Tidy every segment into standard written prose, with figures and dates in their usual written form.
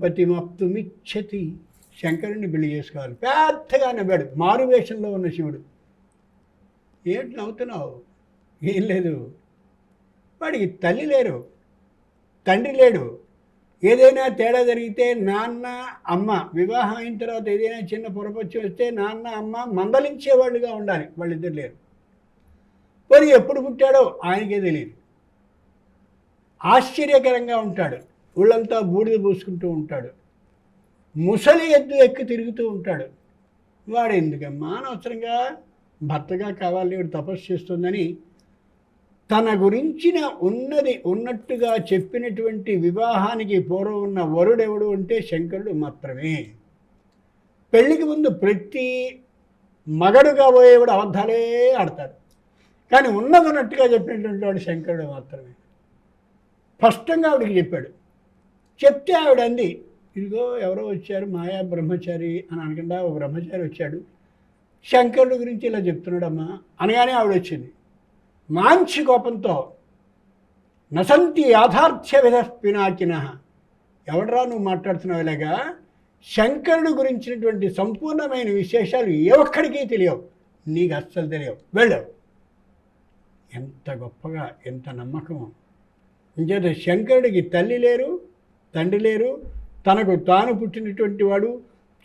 పతిమప్తుమిచ్చతి, శంకరుని పెళ్లి చేసుకోవాలి. పెద్దగా నవ్వాడు మారువేషంలో ఉన్న శివుడు. ఏంటి నవ్వుతున్నావు? ఏం లేదు, వాడికి తల్లి లేరు, తండ్రి లేడు. ఏదైనా తేడా జరిగితే నాన్న అమ్మ, వివాహం అయిన తర్వాత ఏదైనా చిన్న పొరపచ్చి వస్తే నాన్న అమ్మ మందలించేవాళ్ళుగా ఉండాలి. వాళ్ళిద్దరు లేరు. మరి ఎప్పుడు పుట్టాడో ఆయనకే తెలియదు. ఆశ్చర్యకరంగా ఉంటాడు, ఊళ్ళంతా బూడిద పూసుకుంటూ ఉంటాడు, ముసలి ఎద్దు ఎక్కి తిరుగుతూ ఉంటాడు. వాడు ఎందుకమ్మా అనవసరంగా భర్తగా కావాలి, వాడు తపస్సు చేస్తుందని తన గురించిన ఉన్నది ఉన్నట్టుగా చెప్పినటువంటి వివాహానికి పూర్వం ఉన్న వరుడెవడు అంటే శంకరుడు మాత్రమే. పెళ్లికి ముందు ప్రతి మగడు కాబోయేవాడు అబద్ధాలే ఆడతాడు, కానీ ఉన్నది ఉన్నట్టుగా చెప్పినటువంటి వాడు శంకరుడు మాత్రమే. స్పష్టంగా ఆవిడికి చెప్పాడు. చెప్తే ఆవిడ అంది, ఇదిగో ఎవరో వచ్చారు మాయా బ్రహ్మచారి అని అనకుండా ఒక బ్రహ్మచారి వచ్చాడు, శంకరుడు గురించి ఇలా చెప్తున్నాడమ్మా అనగానే ఆవిడ వచ్చింది. మంచి కోపంతో, నసంతి యాథార్థ్య విధ పినాకిన, ఎవడరా నువ్వు మాట్లాడుతున్నావు ఇలాగా? శంకరుడు గురించినటువంటి సంపూర్ణమైన విశేషాలు ఏ ఒక్కడికి తెలియవు, నీకు అస్సలు తెలియవు, వెళ్ళవు. ఎంత గొప్పగా, ఎంత నమ్మకము. ఇంకేత శంకరుడికి తల్లి లేరు, తండ్రి లేరు, తనకు తాను పుట్టినటువంటి వాడు,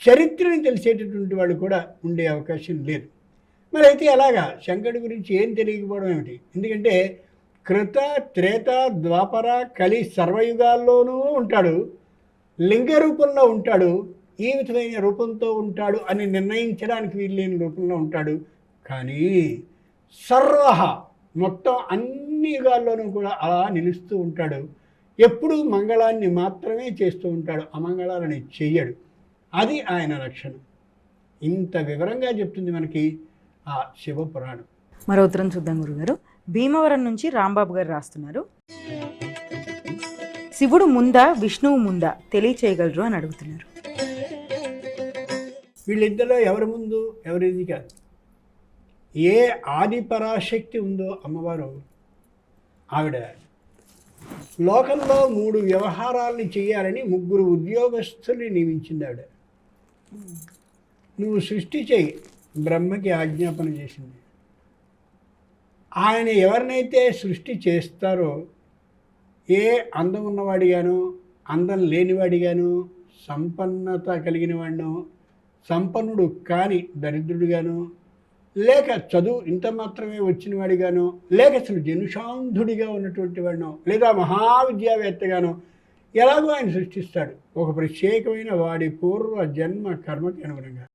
చరిత్రని తెలిసేటటువంటి వాడు కూడా ఉండే అవకాశం లేదు. మరి అయితే అలాగా శంకరుడి గురించి ఏం తెలియకపోవడం ఏమిటి? ఎందుకంటే కృత, త్రేత, ద్వాపర, కలి సర్వయుగాల్లోనూ ఉంటాడు, లింగ రూపంలో ఉంటాడు, ఈ విధమైన రూపంతో ఉంటాడు అని నిర్ణయించడానికి వీల్లేని రూపంలో ఉంటాడు. కానీ సర్వ మొత్తం అన్ని యుగాల్లోనూ కూడా అలా నిలుస్తూ ఉంటాడు. ఎప్పుడూ మంగళాన్ని మాత్రమే చేస్తూ ఉంటాడు, అమంగళాలని చెయ్యడు. అది ఆయన లక్షణం. ఇంత వివరంగా చెప్తుంది మనకి ఆ శివపురాణం. మరో ఉత్తరం చూద్దాం గురుగారు. భీమవరం నుంచి రాంబాబు గారు రాస్తున్నారు. శివుడు ముందా విష్ణువు ముందా తెలియచేయగలరు అని అడుగుతున్నారు. వీళ్ళిద్దరిలో ఎవరి ముందు ఎవరిది కాదు. ఏ ఆది పరాశక్తి ఉందో అమ్మవారు, ఆవిడ లోకంలో 3 వ్యవహారాలని చేయాలని 3 ఉద్యోగస్తుల్ని నియమించింది ఆవిడ. నువ్వు సృష్టి చేయి, బ్రహ్మకి ఆజ్ఞాపన చేసింది. ఆయన ఎవరినైతే సృష్టి చేస్తారో, ఏ అందం ఉన్నవాడిగానో, అందం లేనివాడిగానో, సంపన్నత కలిగిన వాడినో, సంపన్నుడు కాని దరిద్రుడిగానో, లేక చదువు ఇంత మాత్రమే వచ్చిన వాడిగానో, లేక అసలు జనుషాంధుడిగా ఉన్నటువంటి వాడినో, లేదా మహావిద్యావేత్తగానో ఎలాగో ఆయన సృష్టిస్తాడు. ఒక ప్రత్యేకమైన వాడి పూర్వ జన్మ కర్మకి అనుగుణంగా.